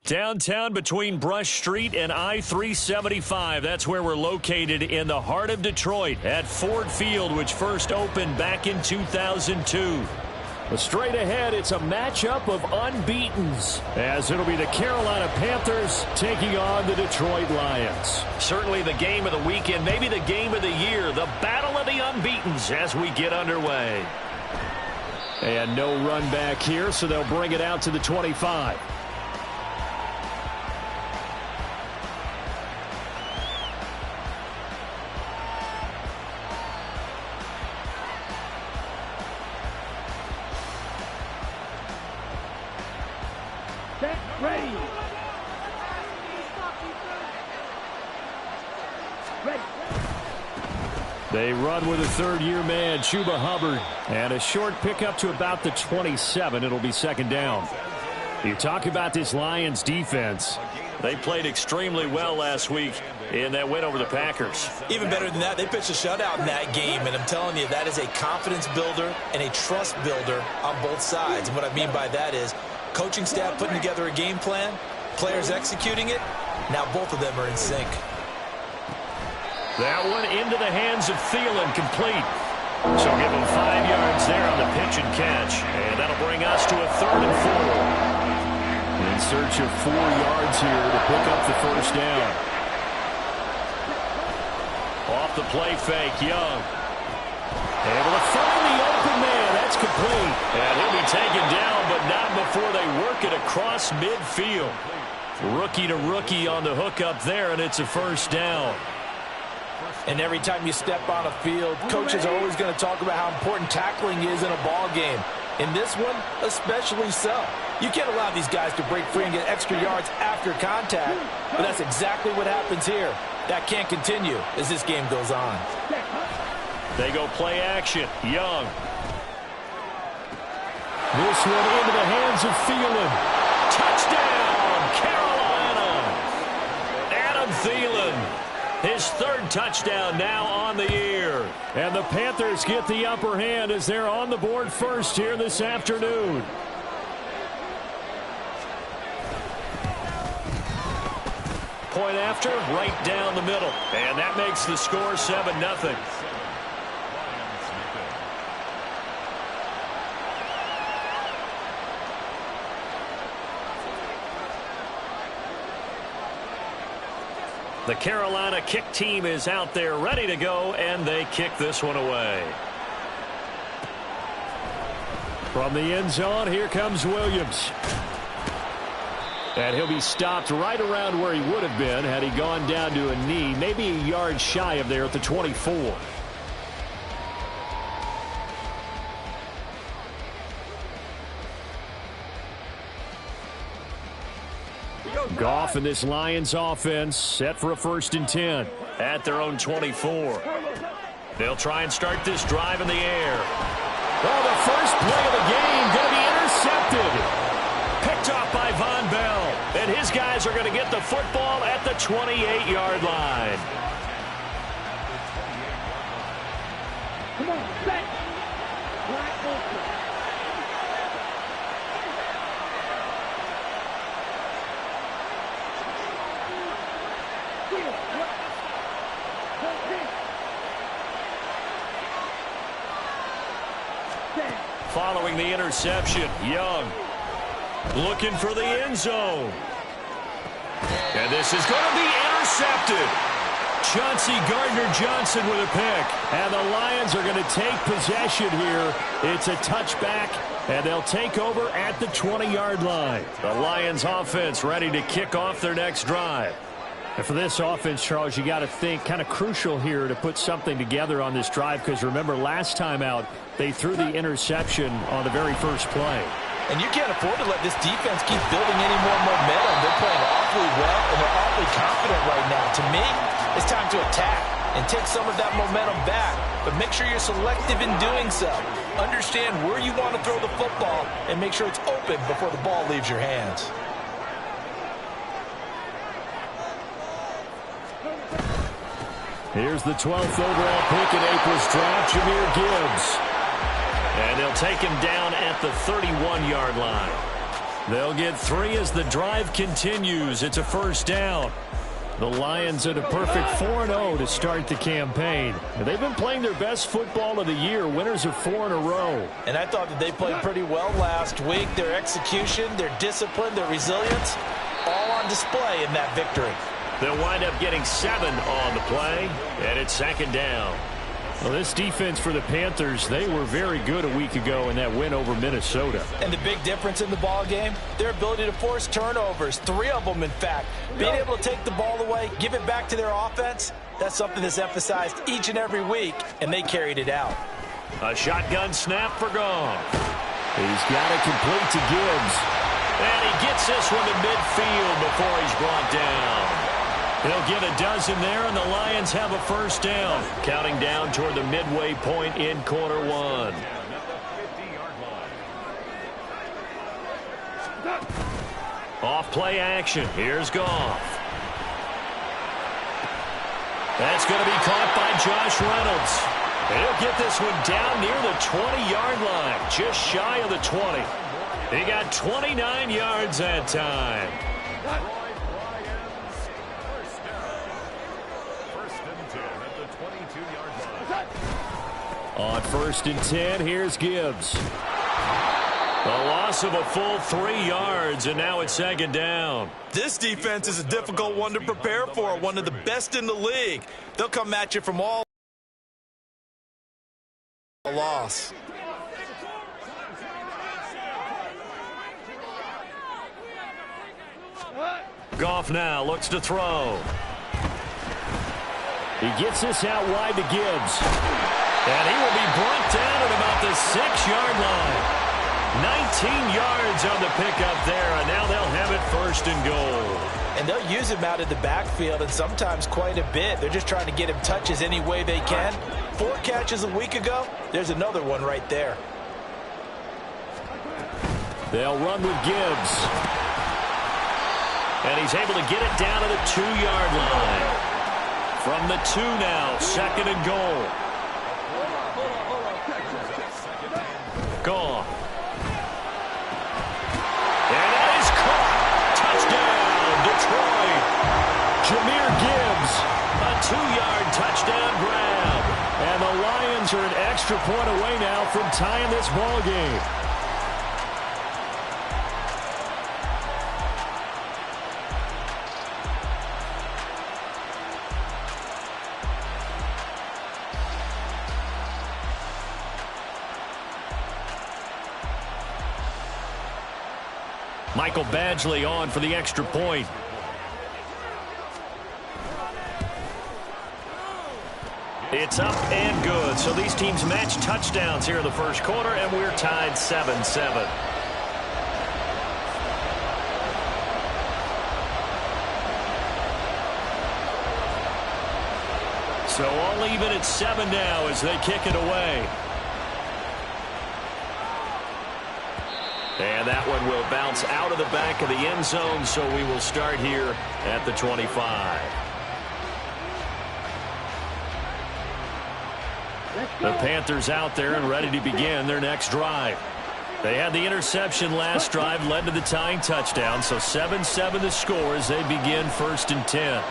Downtown between Brush Street and I-375. That's where we're located in the heart of Detroit at Ford Field, which first opened back in 2002. But straight ahead, it's a matchup of unbeatens, as it'll be the Carolina Panthers taking on the Detroit Lions. Certainly the game of the weekend, maybe the game of the year, the battle of the unbeatens as we get underway. And no run back here, so they'll bring it out to the 25. They run with a third-year man, Chuba Hubbard. And a short pickup to about the 27. It'll be second down. You talk about this Lions defense. They played extremely well last week in that win over the Packers. Even better than that, they pitched a shutout in that game, and I'm telling you, that is a confidence builder and a trust builder on both sides. And what I mean by that is coaching staff putting together a game plan, players executing it. Now both of them are in sync. That one into the hands of Thielen, complete. So give him 5 yards there on the pitch and catch. And that'll bring us to a 3rd and 4. In search of 4 yards here to pick up the first down. Off the play fake, Young. Able to find the open man. That's complete. And he'll be taken down, but not before they work it across midfield. Rookie to rookie on the hookup there, and it's a first down. And every time you step on a field, coaches are always going to talk about how important tackling is in a ball game. In this one, especially so. You can't allow these guys to break free and get extra yards after contact, but that's exactly what happens here. That can't continue as this game goes on. They go play action. Young. This one into the hands of Thielen. Touchdown, Carolina. Adam Thielen. His 3rd touchdown now on the year. And the Panthers get the upper hand as they're on the board first here this afternoon. Point after, right down the middle. And that makes the score 7-0. The Carolina kick team is out there ready to go, and they kick this one away. From the end zone, here comes Williams. And he'll be stopped right around where he would have been had he gone down to a knee, maybe a yard shy of there at the 24. Goff and this Lions offense set for a 1st and 10 at their own 24. They'll try and start this drive in the air. Well, the first play of the game going to be intercepted. Picked off by Von Bell. And his guys are going to get the football at the 28-yard line. Come on, back. Following the interception, Young looking for the end zone. And this is going to be intercepted. Chauncey Gardner-Johnson with a pick. And the Lions are going to take possession here. It's a touchback, and they'll take over at the 20-yard line. The Lions offense ready to kick off their next drive. And for this offense, Charles, you got to think kind of crucial here to put something together on this drive, because remember last time out they threw the interception on the very first play. And you can't afford to let this defense keep building any more momentum. They're playing awfully well, and they're awfully confident right now. To me, it's time to attack and take some of that momentum back. But make sure you're selective in doing so. Understand where you want to throw the football and make sure it's open before the ball leaves your hands. Here's the 12th overall pick in April's draft, Jahmyr Gibbs. And they'll take him down at the 31-yard line. They'll get 3 as the drive continues. It's a first down. The Lions at a perfect 4-0 to start the campaign. They've been playing their best football of the year, winners of 4 in a row. And I thought that they played pretty well last week. Their execution, their discipline, their resilience, all on display in that victory. They'll wind up getting 7 on the play, and it's second down. Well, this defense for the Panthers, they were very good a week ago in that win over Minnesota. And the big difference in the ball game, their ability to force turnovers, 3 of them in fact. Being able to take the ball away, give it back to their offense, that's something that's emphasized each and every week, and they carried it out. A shotgun snap for Goff. He's got it complete to Gibbs. And he gets this one to midfield before he's brought down. He'll get a dozen there, and the Lions have a first down. Counting down toward the midway point in quarter 1. Off play action. Here's Goff. That's going to be caught by Josh Reynolds. He'll get this one down near the 20-yard line, just shy of the 20. He got 29 yards that time. On 1st and 10, here's Gibbs. A loss of a full 3 yards, and now it's second down. This defense is a difficult one to prepare for, one of the best in the league. They'll come at you from all loss. Goff now looks to throw. He gets this out wide to Gibbs. And he will be brought down at about the 6-yard line. 19 yards on the pickup there, and now they'll have it 1st and goal. And they'll use him out in the backfield, and sometimes quite a bit. They're just trying to get him touches any way they can. 4 catches a week ago. There's another one right there. They'll run with Gibbs. And he's able to get it down to the 2-yard line. From the 2 now, 2nd and goal. Goff. And that is caught. Touchdown, Detroit. Jahmyr Gibbs, a 2-yard touchdown grab. And the Lions are an extra point away now from tying this ball game. Michael Badgley on for the extra point. It's up and good. So these teams match touchdowns here in the first quarter, and we're tied 7-7. So all even at 7 now as they kick it away. And that one will bounce out of the back of the end zone, so we will start here at the 25. The Panthers out there and ready to begin their next drive. They had the interception last drive, led to the tying touchdown, so 7-7 the score as they begin 1st and 10.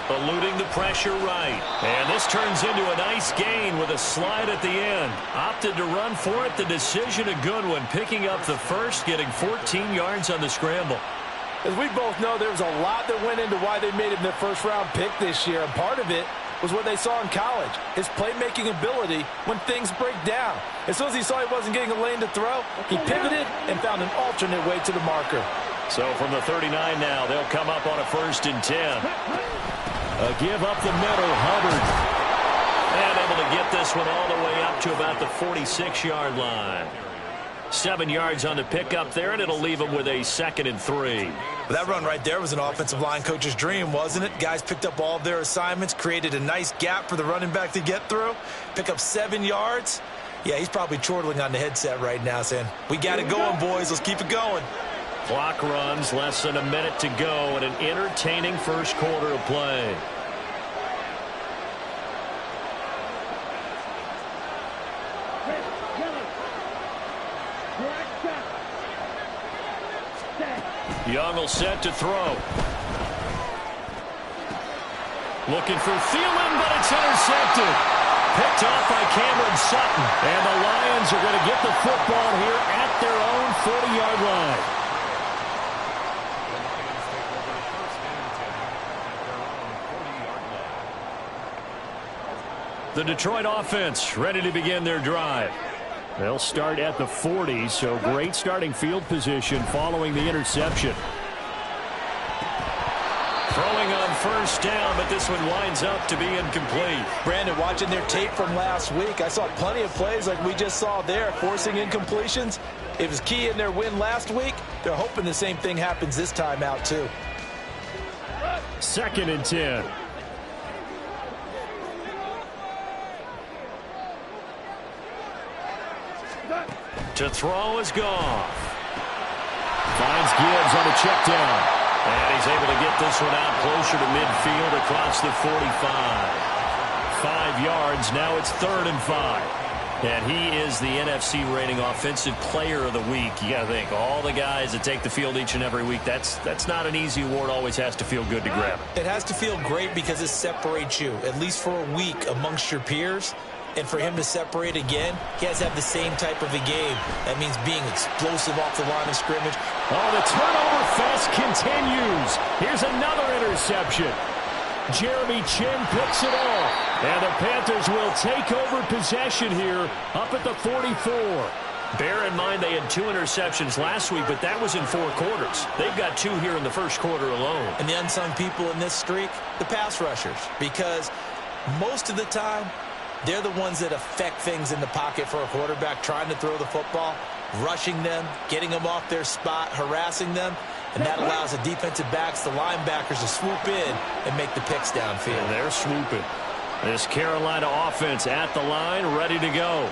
Eluding the pressure right. And this turns into a nice gain with a slide at the end. Opted to run for it. The decision a good one. Picking up the first, getting 14 yards on the scramble. As we both know, there was a lot that went into why they made him their first-round pick this year. And part of it was what they saw in college, his playmaking ability when things break down. As soon as he saw he wasn't getting a lane to throw, he pivoted and found an alternate way to the marker. So from the 39 now, they'll come up on a 1st and 10. A give up the middle, Hubbard. And able to get this one all the way up to about the 46-yard line. 7 yards on the pickup there, and it'll leave them with a 2nd and 3. Well, that run right there was an offensive line coach's dream, wasn't it? Guys picked up all of their assignments, created a nice gap for the running back to get through, pick up 7 yards. Yeah, he's probably chortling on the headset right now saying, we got it going, boys. Let's keep it going. Clock runs, less than a minute to go, and an entertaining first quarter of play. Young will set to throw. Looking for Thielen, but it's intercepted. Picked off by Cameron Sutton. And the Lions are going to get the football here at their own 40-yard line. The Detroit offense ready to begin their drive. They'll start at the 40, so great starting field position following the interception. Throwing on first down, but this one winds up to be incomplete. Brandon, watching their tape from last week, I saw plenty of plays like we just saw there, forcing incompletions. It was key in their win last week. They're hoping the same thing happens this time out, too. 2nd and 10. To throw is Goff. Finds Gibbs on a check down. And he's able to get this one out closer to midfield across the 45. 5 yards. Now it's 3rd and 5. And he is the NFC rating offensive player of the week. You got to think, all the guys that take the field each and every week, that's not an easy award. Always has to feel good to grab it. It has to feel great because it separates you, at least for a week, amongst your peers. And for him to separate again, he has to have the same type of a game. That means being explosive off the line of scrimmage. Oh, the turnover fest continues. Here's another interception. Jeremy Chinn picks it off. And the Panthers will take over possession here up at the 44. Bear in mind they had 2 interceptions last week, but that was in 4 quarters. They've got 2 here in the first quarter alone. And the unsung people in this streak, the pass rushers. Because most of the time, they're the ones that affect things in the pocket for a quarterback, trying to throw the football, rushing them, getting them off their spot, harassing them, and that allows the defensive backs, the linebackers, to swoop in and make the picks downfield. And they're swooping. This Carolina offense at the line, ready to go.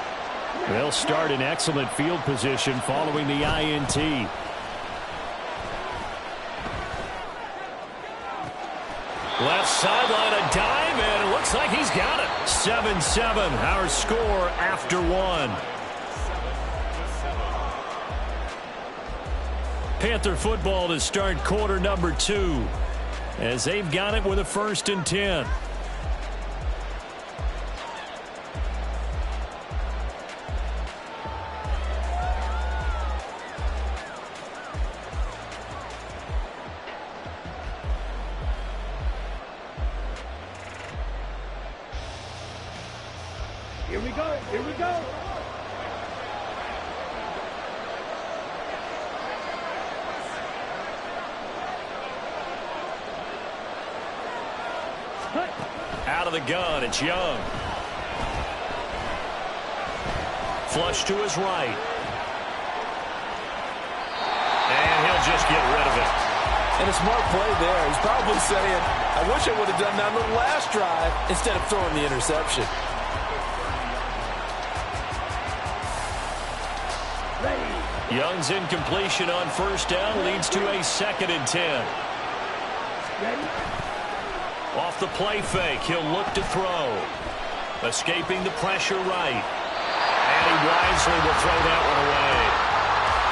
They'll start in excellent field position following the INT. Left sideline, a dive, and it looks like he's got it. 7-7, our score after 1. Panther football to start quarter number 2, as they've got it with a 1st and 10. Here we go. Here we go. Out of the gun, it's Young. Flush to his right. And he'll just get rid of it. And a smart play there. He's probably saying, I wish I would have done that on the last drive instead of throwing the interception. Young's incompletion on first down leads to a 2nd and 10. Off the play fake, he'll look to throw. Escaping the pressure right. And he wisely will throw that one away.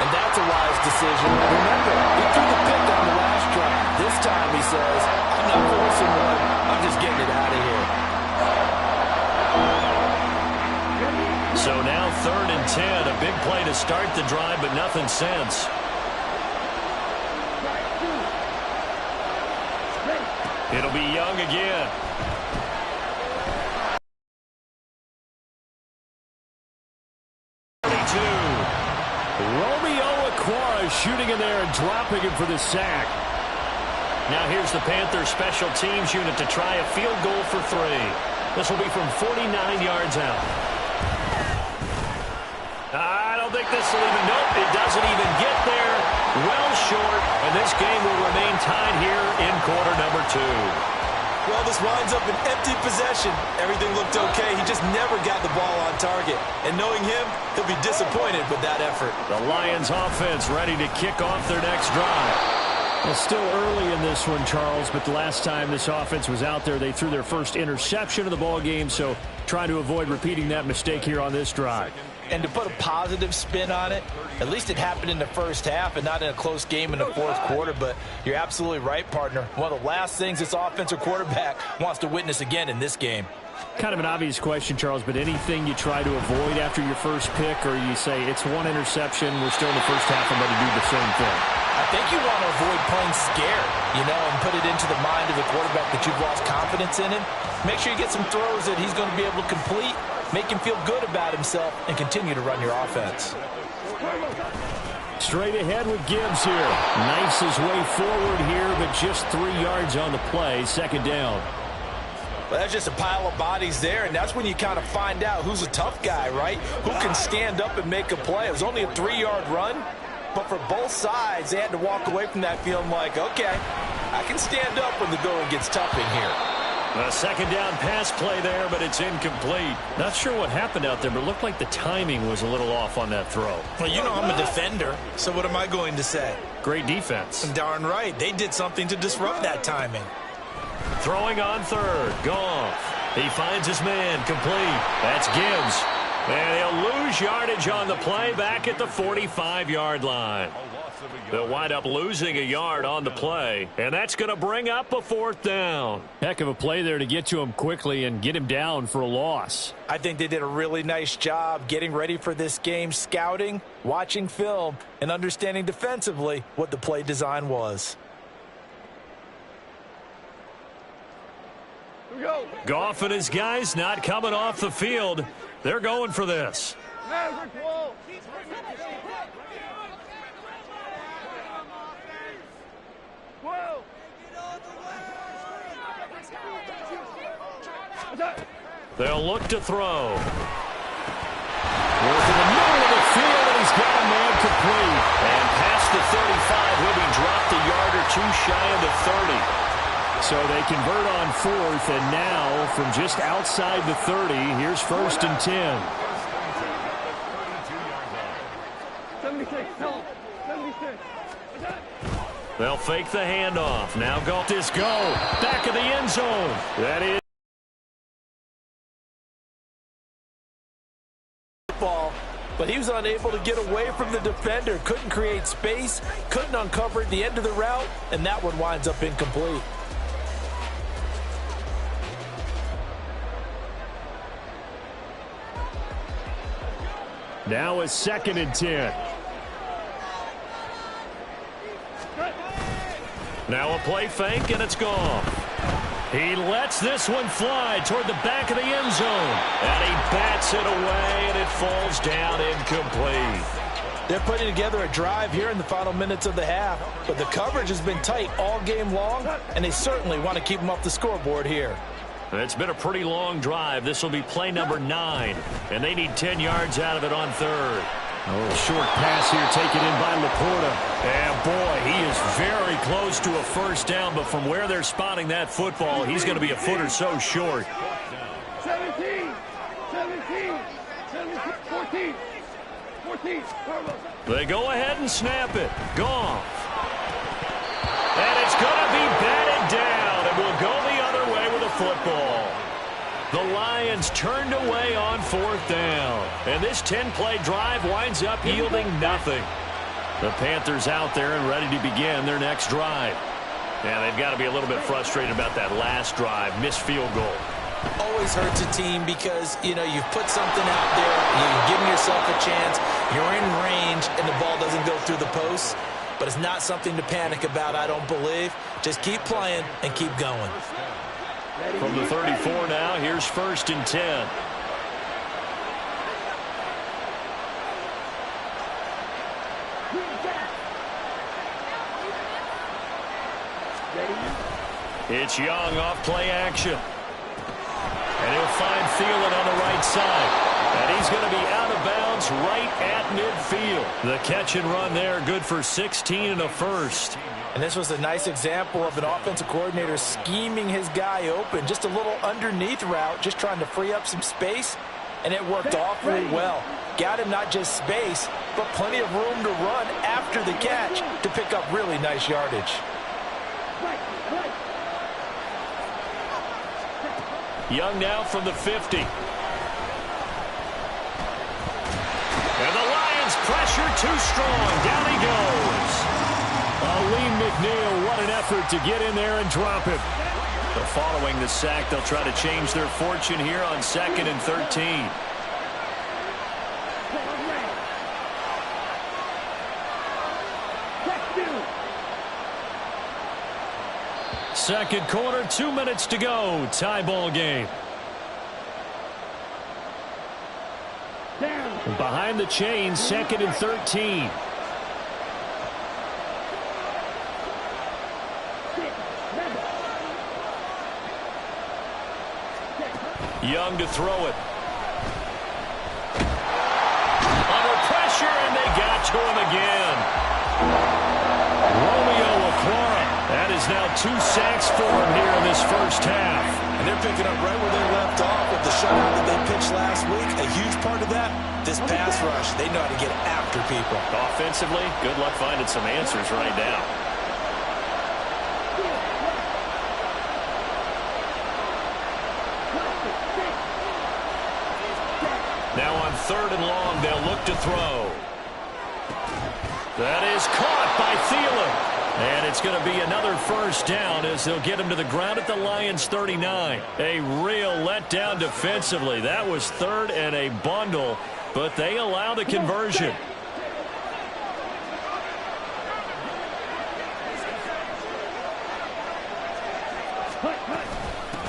And that's a wise decision. Remember, he threw the pick on the last drive. This time he says, I'm not forcing one. I'm just getting it out of here. So now 3rd and 10. A big play to start the drive, but nothing since. It'll be Young again. Romeo Okwara shooting in there and dropping him for the sack. Now here's the Panthers special teams unit to try a field goal for 3. This will be from 49 yards out. I don't think this will even, nope, it doesn't even get there. Well short, and this game will remain tied here in quarter number 2. Well, this winds up an empty possession. Everything looked okay. He just never got the ball on target. And knowing him, he'll be disappointed with that effort. The Lions offense ready to kick off their next drive. It's still early in this one, Charles, but the last time this offense was out there, they threw their first interception of the ball game, so trying to avoid repeating that mistake here on this drive. And to put a positive spin on it, at least it happened in the first half and not in a close game in the fourth quarter. But you're absolutely right, partner. One of the last things this offensive quarterback wants to witness again in this game. Kind of an obvious question, Charles, but anything you try to avoid after your first pick, or you say it's one interception, we're still in the first half, I'm going to do the same thing? I think you want to avoid playing scared, and put it into the mind of the quarterback that you've lost confidence in him. Make sure you get some throws that he's going to be able to complete, make him feel good about himself, and continue to run your offense. Straight ahead with Gibbs here. Knifes his way forward here, but just 3 yards on the play. Second down. Well, that's just a pile of bodies there, and that's when you kind of find out who's a tough guy, right? Who can stand up and make a play. It was only a 3-yard run, but for both sides, they had to walk away from that feeling like, okay, I can stand up when the going gets tough in here. A second down pass play there, but it's incomplete. Not sure what happened out there, but it looked like the timing was a little off on that throw. Well, I'm a defender, so what am I going to say? Great defense. Darn right. They did something to disrupt that timing. Throwing on third. Goff. He finds his man. Complete. That's Gibbs. And he'll lose yardage on the play back at the 45-yard line. They'll wind up losing a yard on the play, and that's going to bring up a fourth down. Heck of a play there to get to him quickly and get him down for a loss. I think they did a really nice job getting ready for this game, scouting, watching film, and understanding defensively what the play design was. Goff and his guys not coming off the field. They're going for this. They'll look to throw. Work in the middle of the field, and he's got a man complete. And past the 35, he'll be dropped a yard or two shy of the 30. So they convert on fourth, and now from just outside the 30, here's first and 10. 76. They'll fake the handoff. Now Goff is go. Back of the end zone. That is. But he was unable to get away from the defender. Couldn't create space. Couldn't uncover at the end of the route. And that one winds up incomplete. Now it's second and 10. Now a play fake, and it's gone. He lets this one fly toward the back of the end zone. And he bats it away, and it falls down incomplete. They're putting together a drive here in the final minutes of the half. But the coverage has been tight all game long, and they certainly want to keep them off the scoreboard here. It's been a pretty long drive. This will be play number 9, and they need 10 yards out of it on third. A little short pass here taken in by Laporta. And boy, he is very close to a first down, but from where they're spotting that football, he's going to be a foot or so short. 17, 14. They go ahead and snap it. Goff. And it's going to be batted down, and will go the other way with a football. The Lions turned away on fourth down. And this 10-play drive winds up yielding nothing. The Panthers out there and ready to begin their next drive. And they've got to be a little bit frustrated about that last drive. Missed field goal. Always hurts a team because, you've put something out there. You've given yourself a chance. You're in range, and the ball doesn't go through the posts. But it's not something to panic about, I don't believe. Just keep playing and keep going. From the 34 now, here's first and 10. It's Young off play action. And he'll find Thielen on the right side. And he's going to be out of bounds right at midfield. The catch and run there, good for 16 and a first. And this was a nice example of an offensive coordinator scheming his guy open. Just a little underneath route, just trying to free up some space. And it worked awfully well. Got him not just space, but plenty of room to run after the catch to pick up really nice yardage. Young now from the 50. pressure too strong. Down he goes. Aleem McNeil, what an effort to get in there and drop it. But following the sack, they'll try to change their fortune here on 2nd and 13. Second quarter, 2 minutes to go. Tie ball game. Behind the chains, 2nd and 13. Young to throw it. Under pressure, and they got to him again. Romeo Okwara. That is now 2 sacks for him here in this first half. And they're picking up right where they left off with the shutout that they pitched last week. A huge part of that, this pass rush. They know how to get after people. Offensively, good luck finding some answers right now. Now on 3rd and long, they'll look to throw. That is caught by Thielen. And it's going to be another first down as they'll get him to the ground at the Lions' 39. A real letdown defensively. That was 3rd and a bundle, but they allow the conversion.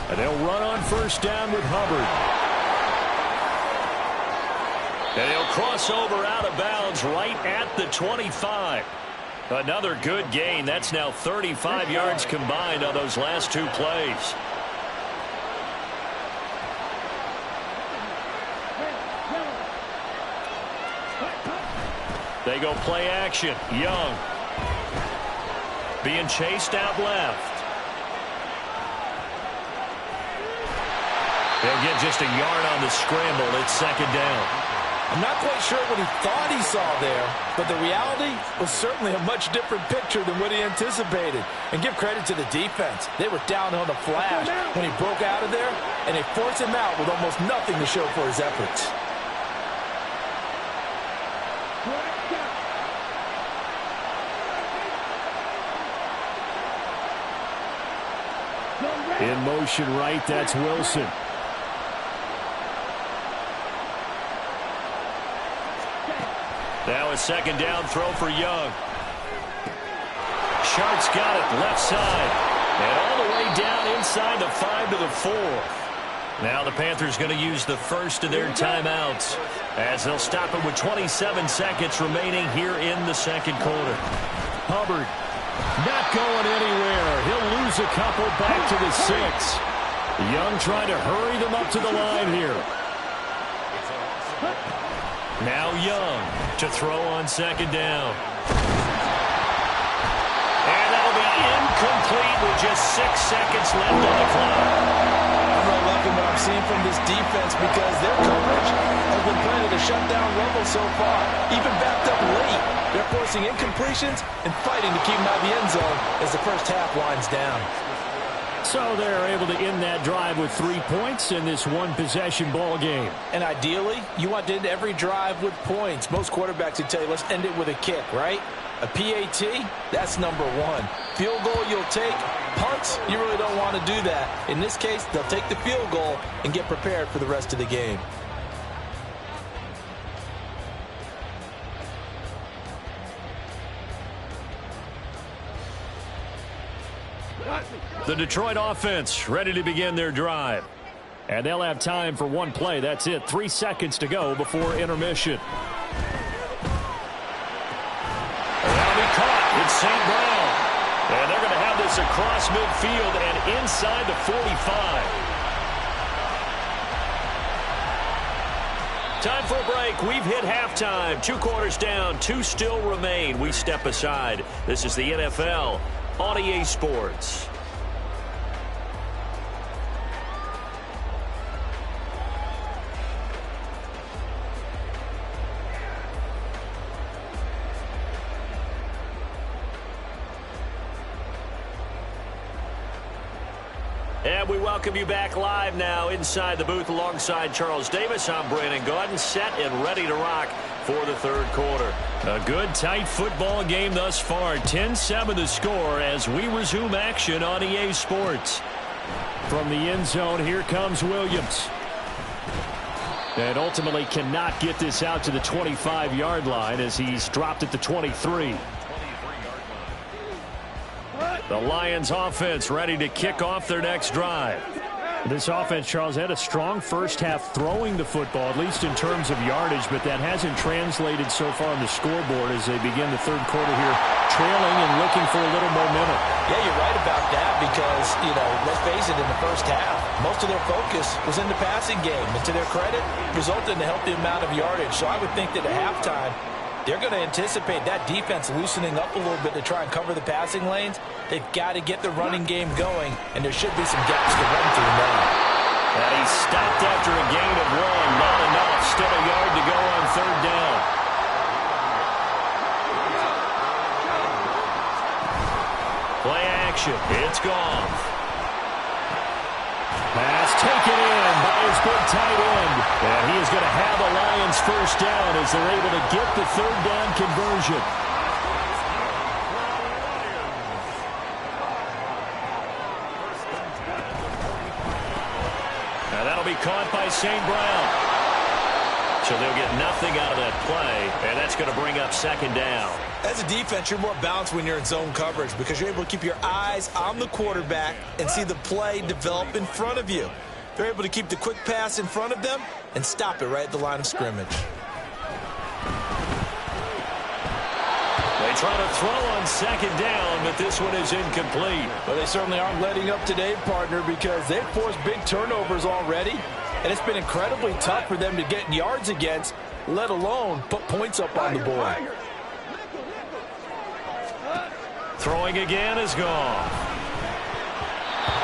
And they'll run on first down with Hubbard. And he'll cross over out of bounds right at the 25. Another good gain. That's now 35 yards combined on those last 2 plays. They go play action. Young being chased out left. They'll get just a yard on the scramble. It's 2nd down. I'm not quite sure what he thought he saw there, but the reality was certainly a much different picture than what he anticipated. And give credit to the defense. They were down on the flash when he broke out of there, and they forced him out with almost nothing to show for his efforts. In motion right, that's Wilson. Now a 2nd down throw for Young. Sharks got it left side. And all the way down inside the 5 to the 4. Now the Panthers going to use the first of their timeouts as they'll stop it with 27 seconds remaining here in the 2nd quarter. Hubbard not going anywhere. He'll lose a couple back to the 6. Young trying to hurry them up to the line here. Now Young to throw on 2nd down. And that'll be incomplete with just 6 seconds left on the clock. I'm not liking what I'm seeing from this defense because their coverage has been playing at a shutdown level so far. Even backed up late, they're forcing incompletions and fighting to keep them out of the end zone as the first half winds down. So they're able to end that drive with 3 points in this one-possession ball game. And ideally, you want to end every drive with points. Most quarterbacks would tell you, let's end it with a kick, right? A PAT, that's number 1. Field goal you'll take. Punts, you really don't want to do that. In this case, they'll take the field goal and get prepared for the rest of the game. The Detroit offense ready to begin their drive. And they'll have time for 1 play. That's it. 3 seconds to go before intermission. That'll be caught. It's St. Brown. And they're going to have this across midfield and inside the 45. Time for a break. We've hit halftime. 2 quarters down. 2 still remain. We step aside. This is the NFL on EA Sports. And we welcome you back live now inside the booth alongside Charles Davis. I'm Brandon Gaudin, set and ready to rock for the third quarter. A good, tight football game thus far. 10-7 the score as we resume action on EA Sports. From the end zone, here comes Williams. And ultimately cannot get this out to the 25-yard line as he's dropped at the 23. The Lions offense ready to kick off their next drive. This offense, Charles, had a strong first half throwing the football, at least in terms of yardage, but that hasn't translated so far on the scoreboard as they begin the third quarter here, trailing and looking for a little momentum. Yeah, you're right about that because, let's face it, in the first half, most of their focus was in the passing game. And to their credit, resulted in a healthy amount of yardage. So I would think that at halftime, they're going to anticipate that defense loosening up a little bit to try and cover the passing lanes. They've got to get the running game going, and there should be some gaps to run through now. And he stopped after a gain of 1. Not enough. Still a yard to go on third down. Play action. It's gone. Pass taken in by his big tight end. And he is going to have a Lions first down as they're able to get the third down conversion. Now that'll be caught by St. Brown. So they'll get nothing out of that play, and that's going to bring up second down. As a defense, you're more balanced when you're in zone coverage because you're able to keep your eyes on the quarterback and see the play develop in front of you. They're able to keep the quick pass in front of them and stop it right at the line of scrimmage. They try to throw on second down, but this one is incomplete. Well, they certainly aren't letting up today, partner, because they've forced big turnovers already, and it's been incredibly tough for them to get yards against, let alone put points up on the board. Throwing again is gone.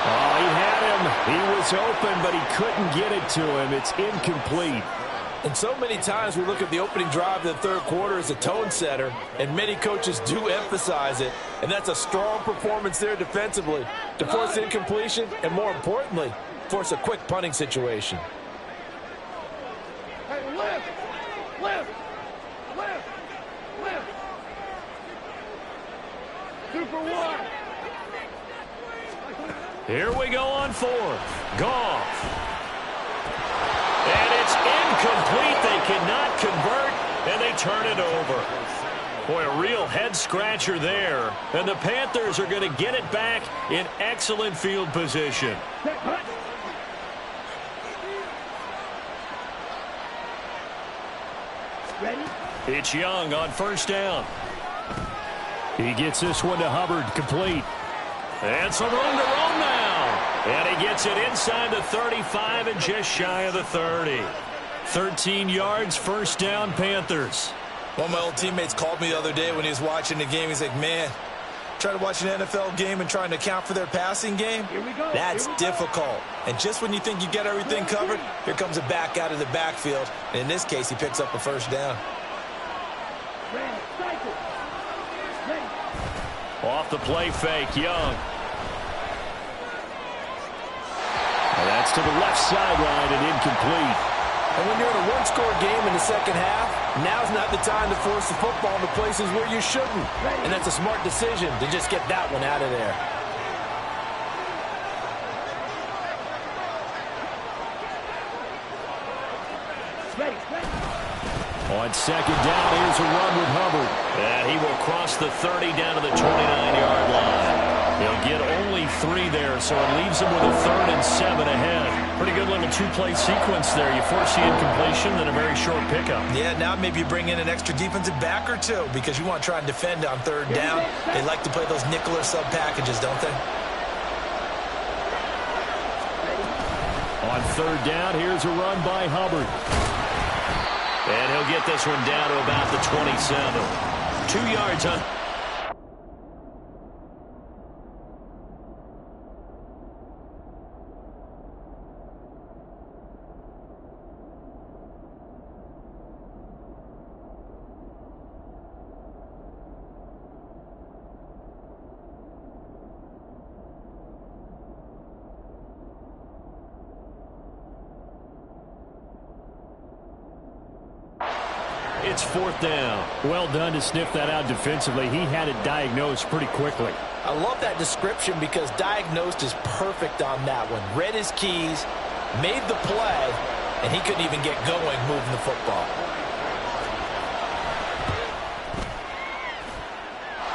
Oh, he had him. He was open, but he couldn't get it to him. It's incomplete. And so many times we look at the opening drive of the third quarter as a tone setter, and many coaches do emphasize it. And that's a strong performance there defensively to force incompletion and, more importantly, force a quick punting situation. Hey, left, left, left, left. Super one. Here we go on fourth. Goff. And it's incomplete. They cannot convert, and they turn it over. Boy, a real head-scratcher there. And the Panthers are going to get it back in excellent field position. Ready? It's Young on first down. He gets this one to Hubbard, complete. And some room to roam now. And he gets it inside the 35 and just shy of the 30. 13 yards, first down, Panthers. One of my old teammates called me the other day when he was watching the game. He's like, man, trying to watch an NFL game and trying to account for their passing game, that's difficult. And just when you think you get everything covered, here comes a back out of the backfield. And in this case, he picks up a first down. Off the play fake, Young. And that's to the left sideline and incomplete. And when you're in a one-score game in the second half, now's not the time to force the football to places where you shouldn't. And that's a smart decision to just get that one out of there. On second down, here's a run with Hubbard. And he will cross the 30 down to the 29-yard line. He'll get only 3 there, so it leaves him with a 3rd and 7 ahead. Pretty good little two-play sequence there. You force the incompletion, then a very short pickup. Yeah, now maybe you bring in an extra defensive back or two because you want to try and defend on third down. They like to play those nickel or sub packages, don't they? On third down, here's a run by Hubbard. And he'll get this one down to about the 27. 2 yards on. It's 4th down. Well done to sniff that out defensively. He had it diagnosed pretty quickly. I love that description because diagnosed is perfect on that one. Read his keys, made the play, and he couldn't even get going moving the football.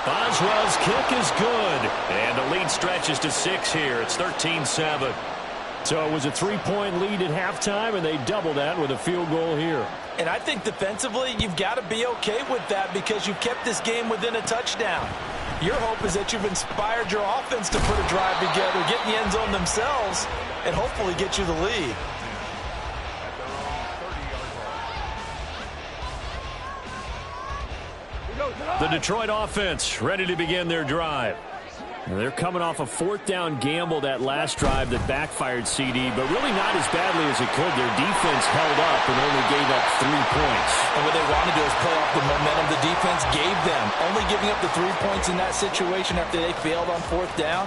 Boswell's kick is good. And the lead stretches to 6 here. It's 13-7. So it was a 3-point lead at halftime, and they doubled that with a field goal here. And I think defensively, you've got to be okay with that because you've kept this game within a touchdown. Your hope is that you've inspired your offense to put a drive together, get in the end zone themselves, and hopefully get you the lead. The Detroit offense ready to begin their drive. They're coming off a 4th down gamble that last drive that backfired CD, but really not as badly as it could. Their defense held up and only gave up 3 points. And what they want to do is play off the momentum the defense gave them. Only giving up the 3 points in that situation after they failed on 4th down.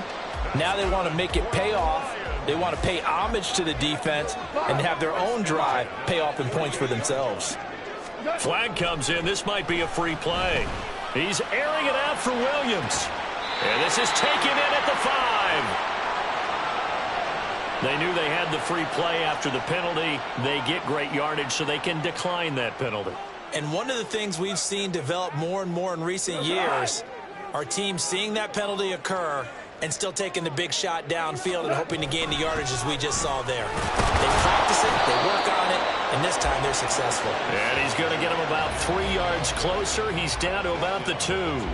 Now they want to make it pay off. They want to pay homage to the defense and have their own drive pay off in points for themselves. Flag comes in. This might be a free play. He's airing it out for Williams. And this is taken in at the 5. They knew they had the free play after the penalty. They get great yardage, so they can decline that penalty. And one of the things we've seen develop more and more in recent years are teams seeing that penalty occur and still taking the big shot downfield and hoping to gain the yardage as we just saw there. They practice it, they work on it, and this time they're successful. And he's going to get him about 3 yards closer. He's down to about the 2.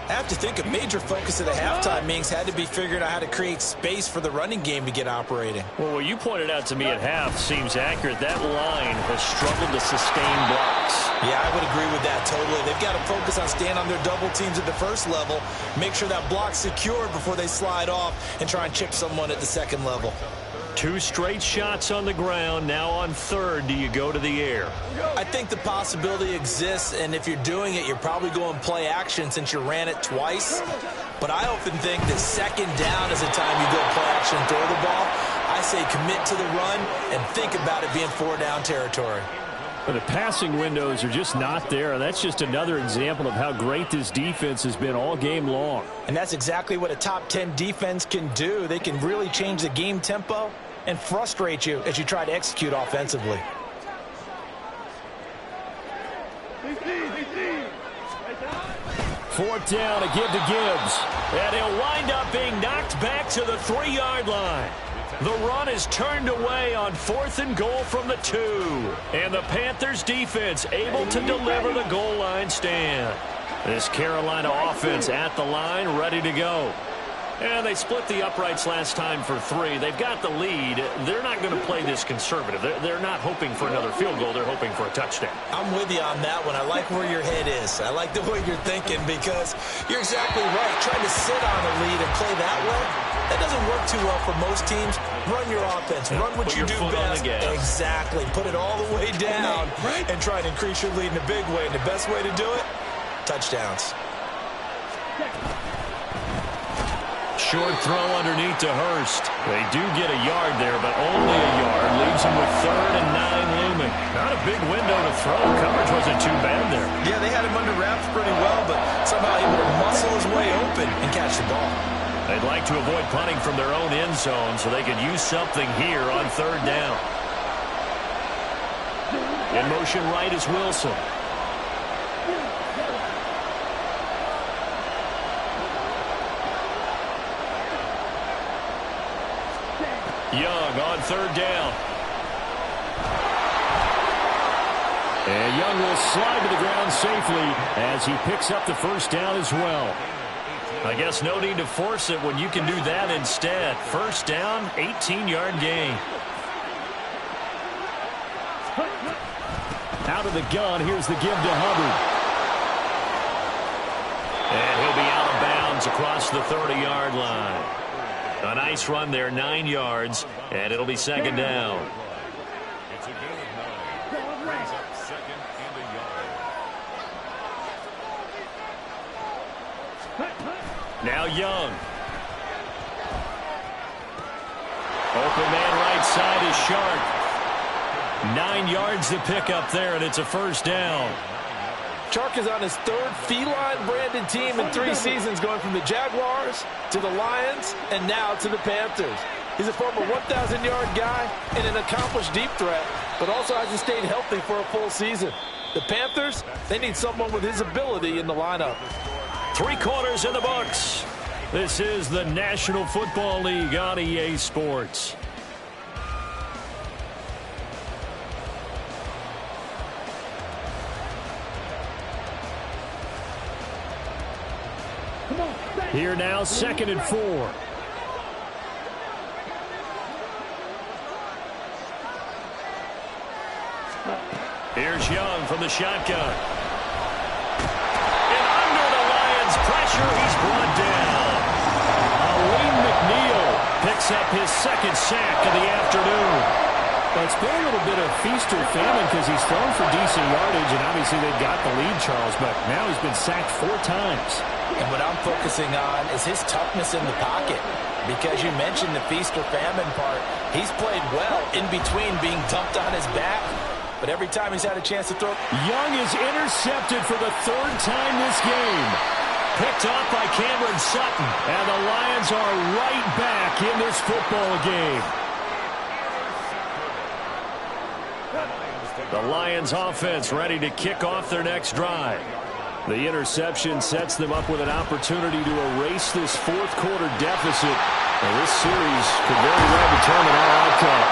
I have to think a major focus of the halftime meetings had to be figuring out how to create space for the running game to get operating. Well, what you pointed out to me at half seems accurate. That line has struggled to sustain blocks. Yeah, I would agree with that totally. They've got to focus on staying on their double teams at the first level, make sure that block's secured before they slide off and try and chip someone at the second level. 2 straight shots on the ground. Now on 3rd, do you go to the air? I think the possibility exists, and if you're doing it, you're probably going play action since you ran it twice. But I often think that 2nd down is the time you go play action and throw the ball. I say commit to the run and think about it being 4-down territory. But the passing windows are just not there. That's just another example of how great this defense has been all game long. And that's exactly what a top 10 defense can do. They can really change the game tempo and frustrate you as you try to execute offensively. Fourth down, a give to Gibbs. And he'll wind up being knocked back to the 3-yard line. The run is turned away on 4th and goal from the 2. And the Panthers defense able to deliver the goal line stand. This Carolina offense at the line, ready to go. And they split the uprights last time for 3. They've got the lead. They're not going to play this conservative. They're not hoping for another field goal. They're hoping for a touchdown. I'm with you on that one. I like where your head is. I like the way you're thinking because you're exactly right. Trying to sit on a lead and play that way, that doesn't work too well for most teams. Run your offense. Run what you do best. Exactly. Put it all the way down and try and increase your lead in a big way. And the best way to do it, touchdowns. Short throw underneath to Hurst. They do get a yard there, but only a yard. Leaves him with 3rd and 9 looming. Not a big window to throw. Coverage wasn't too bad there. Yeah, they had him under wraps pretty well, but somehow able to muscle his way open and catch the ball. They'd like to avoid punting from their own end zone so they could use something here on 3rd down. In motion right is Wilson. Young on 3rd down. And Young will slide to the ground safely as he picks up the 1st down as well. I guess no need to force it when you can do that instead. 1st down, 18-yard gain. Out of the gun, here's the give to Hubbard. And he'll be out of bounds across the 30-yard line. A nice run there, 9 yards, and it'll be 2nd down. It's a gain of 9. Brings up 2nd and a yard. Now Young. Open man right side is Sharp. 9 yards to pick up there, and it's a first down. Chark is on his third feline-branded team in 3 seasons, going from the Jaguars to the Lions and now to the Panthers. He's a former 1,000-yard guy and an accomplished deep threat, but also hasn't stayed healthy for a full season. The Panthers, they need someone with his ability in the lineup. 3 quarters in the books. This is the National Football League on EA Sports. Here now, 2nd and 4. Here's Young from the shotgun. And under the Lions' pressure, he's brought down. Wayne McNeil picks up his 2nd sack of the afternoon. Well, it's been a little bit of feast or famine because he's thrown for decent yardage, and obviously they've got the lead, Charles, but now he's been sacked 4 times. And what I'm focusing on is his toughness in the pocket. Because you mentioned the feast or famine part, he's played well in between being dumped on his back. But every time he's had a chance to throw. Young is intercepted for the 3rd time this game. Picked off by Cameron Sutton. And the Lions are right back in this football game. The Lions offense ready to kick off their next drive. The interception sets them up with an opportunity to erase this 4th quarter deficit. And this series could very well determine our outcome.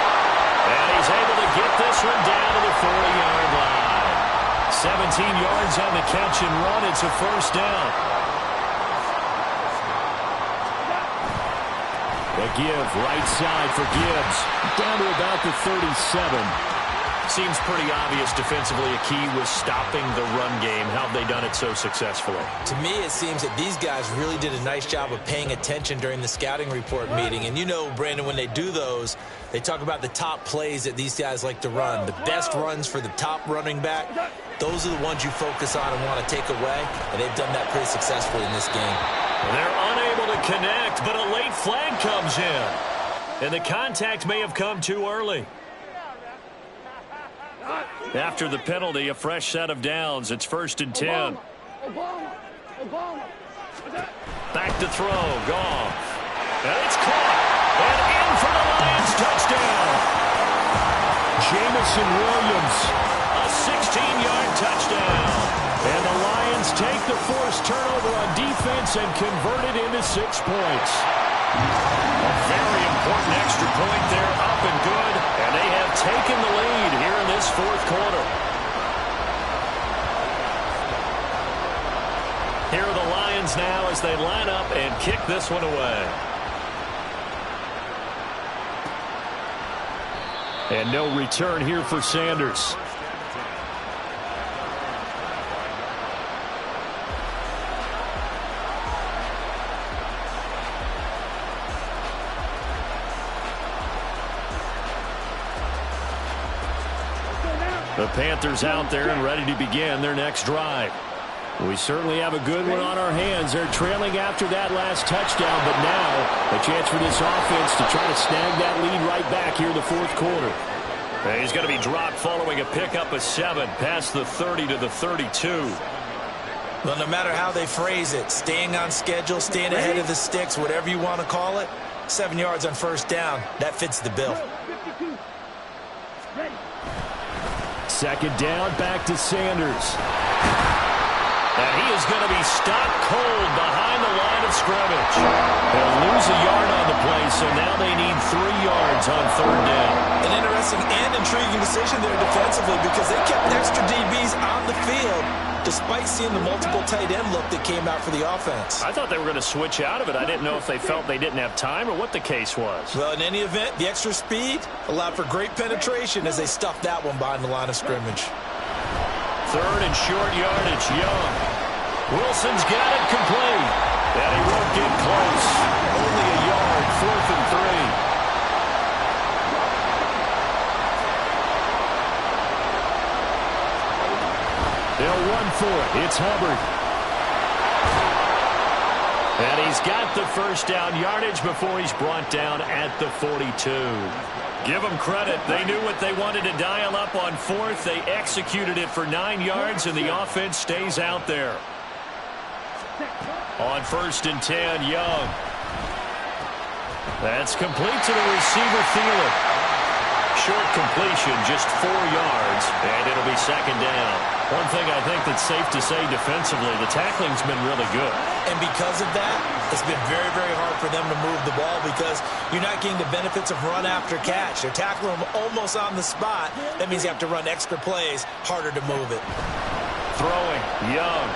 And he's able to get this one down to the 40-yard line. 17 yards on the catch and run. It's a first down. The give, right side for Gibbs. Down to about the 37. Seems pretty obvious defensively a key was stopping the run game. How have they done it so successfully? To me, it seems that these guys really did a nice job of paying attention during the scouting report meeting. And you know, Brandon, when they do those, they talk about the top plays that these guys like to run. The best runs for the top running back, those are the ones you focus on and want to take away. And they've done that pretty successfully in this game. They're unable to connect, but a late flag comes in. And the contact may have come too early. After the penalty, a fresh set of downs. It's 1st and 10. Back to throw. Goff. And it's caught. And in for the Lions. Touchdown. Jamison Williams. A 16-yard touchdown. And the Lions take the forced turnover on defense and convert it into 6 points. A very important extra point there, up and good, and they have taken the lead here in this 4th quarter. Here are the Lions now as they line up and kick this one away. And no return here for Sanders. The Panthers out there and ready to begin their next drive. We certainly have a good one on our hands. They're trailing after that last touchdown, but now a chance for this offense to try to snag that lead right back here in the 4th quarter. He's going to be dropped following a pickup of 7 past the 30 to the 32. Well, no matter how they phrase it, staying on schedule, staying ahead of the sticks, whatever you want to call it, 7 yards on 1st down, that fits the bill. 2nd down, back to Sanders. And he is going to be stopped cold behind the line of scrimmage. They'll lose a yard on the play, so now they need 3 yards on 3rd down. An interesting and intriguing decision there defensively because they kept extra DBs on the field despite seeing the multiple tight end look that came out for the offense. I thought they were going to switch out of it. I didn't know if they felt they didn't have time or what the case was. Well, in any event, the extra speed allowed for great penetration as they stuffed that one behind the line of scrimmage. 3rd and short yardage, Young. Wilson's got it complete. And he won't get close. Only a yard, 4th and 3. They'll run for it. It's Hubbard. And he's got the first down yardage before he's brought down at the 42. Give them credit. They knew what they wanted to dial up on fourth. They executed it for 9 yards, and the offense stays out there. On 1st and 10, Young. That's complete to the receiver, Thielen. Short completion, just 4 yards, and it'll be 2nd down. One thing I think that's safe to say defensively, the tackling's been really good. And because of that, it's been very, very hard for them to move the ball because you're not getting the benefits of run after catch. They're tackling them almost on the spot. That means you have to run extra plays, harder to move it. Throwing, Young.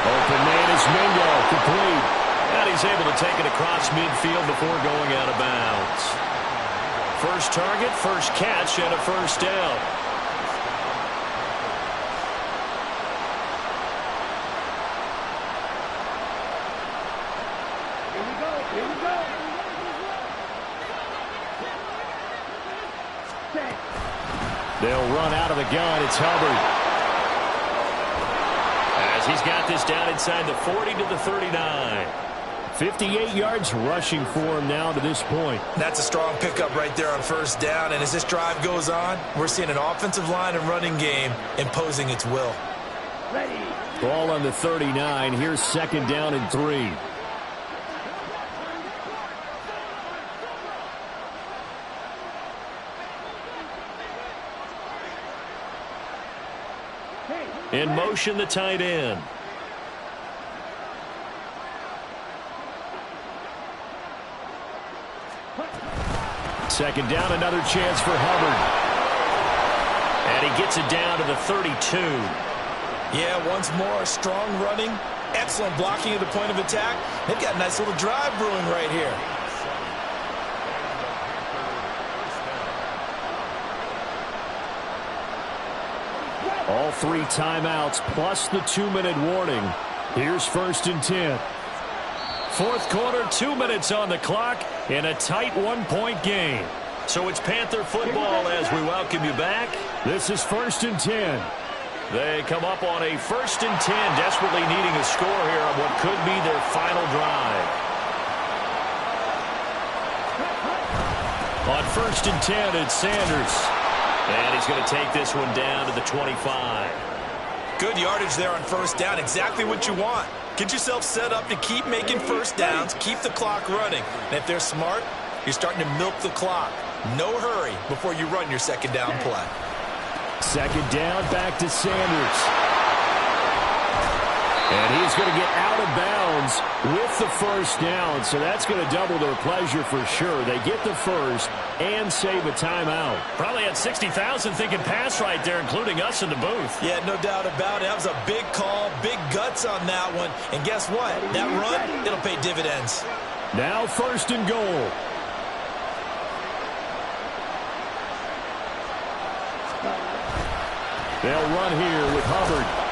Open man is Mingo, complete. And he's able to take it across midfield before going out of bounds. First target, first catch, and a first down. They'll run out of the gun. It's Hubbard. As he's got this down inside the 40 to the 39. 58 yards rushing for him now to this point. That's a strong pickup right there on first down. And as this drive goes on, we're seeing an offensive line and running game imposing its will. Ball on the 39. Here's 2nd down and 3. In motion, the tight end. Second down, another chance for Hubbard. And he gets it down to the 32. Yeah, once more, strong running, excellent blocking at the point of attack. They've got a nice little drive brewing right here. All 3 timeouts plus the 2-minute warning. Here's 1st and 10. Fourth quarter, 2 minutes on the clock in a tight 1-point game. So it's Panther football as we welcome you back. This is 1st and 10. They come up on a 1st and 10, desperately needing a score here on what could be their final drive. On 1st and 10, it's Sanders. And he's going to take this one down to the 25. Good yardage there on first down. Exactly what you want. Get yourself set up to keep making first downs, keep the clock running. And if they're smart, you're starting to milk the clock. No hurry before you run your 2nd down play. 2nd down, back to Sanders. And he's going to get out of bounds with the first down, so that's going to double their pleasure for sure. They get the first and save a timeout. Probably had 60,000 thinking pass right there, including us in the booth. Yeah, no doubt about it. That was a big call, big guts on that one. And guess what? That run, it'll pay dividends. Now 1st and goal. They'll run here with Hubbard.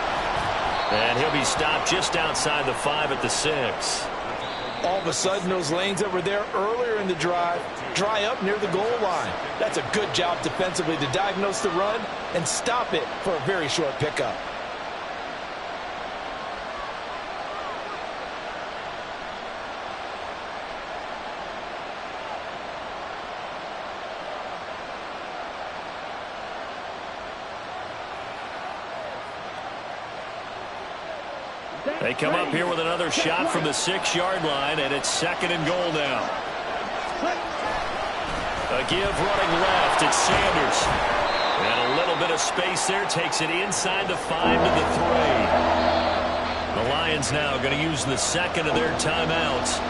And he'll be stopped just outside the 5 at the 6. All of a sudden, those lanes that were there earlier in the drive dry up near the goal line. That's a good job defensively to diagnose the run and stop it for a very short pickup. They come up here with another shot from the 6-yard line, and it's 2nd and goal now. A give running left. It's Sanders. And a little bit of space there. Takes it inside the 5 to the 3. The Lions now going to use the 2nd of their timeouts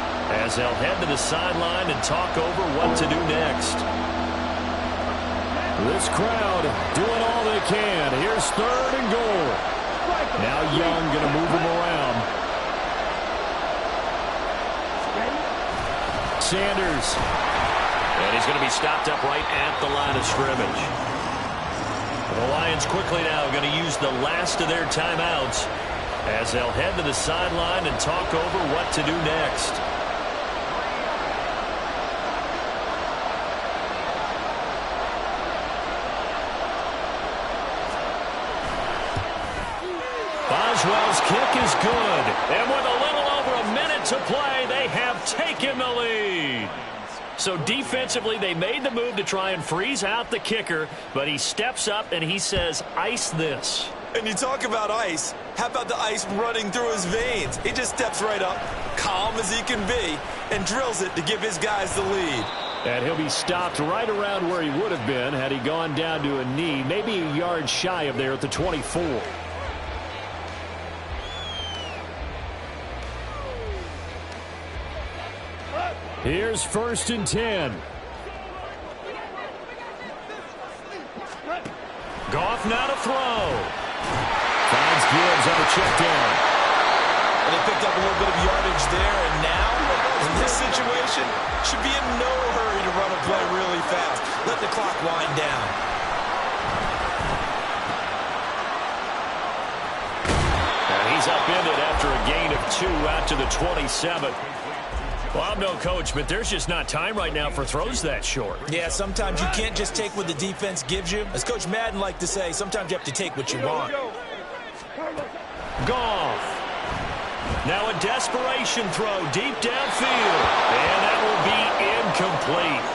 as they'll head to the sideline and talk over what to do next. This crowd doing all they can. Here's 3rd and goal. Now Young going to move him around. Sanders. And he's going to be stopped up right at the line of scrimmage. The Lions quickly now going to use the last of their timeouts as they'll head to the sideline and talk over what to do next. Boswell's kick is good. And with a little to play. They have taken the lead. So defensively, they made the move to try and freeze out the kicker, but he steps up and he says, ice this. And you talk about ice. How about the ice running through his veins? He just steps right up, calm as he can be, and drills it to give his guys the lead. And he'll be stopped right around where he would have been had he gone down to a knee, maybe a yard shy of there at the 24. Here's 1st and 10. Goff now to throw. Finds Gibbs on a check down. And they picked up a little bit of yardage there, and now, in this situation, should be in no hurry to run a play really fast. Let the clock wind down. And he's upended after a gain of 2 out to the 27. Well, I'm no coach, but there's just not time right now for throws that short. Yeah, sometimes you can't just take what the defense gives you. As Coach Madden liked to say, sometimes you have to take what you want. Goff. Now a desperation throw deep downfield. And that will be incomplete.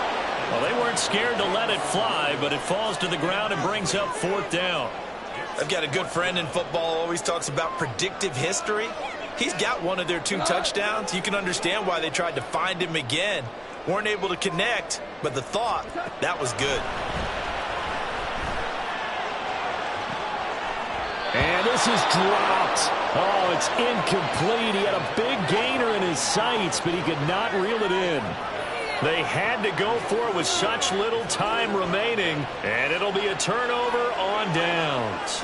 Well, they weren't scared to let it fly, but it falls to the ground and brings up 4th down. I've got a good friend in football who always talks about predictive history. He's got one of their 2 touchdowns. You can understand why they tried to find him again. Weren't able to connect, but the thought, that was good. And this is dropped. Oh, it's incomplete. He had a big gainer in his sights, but he could not reel it in. They had to go for it with such little time remaining, and it'll be a turnover on downs.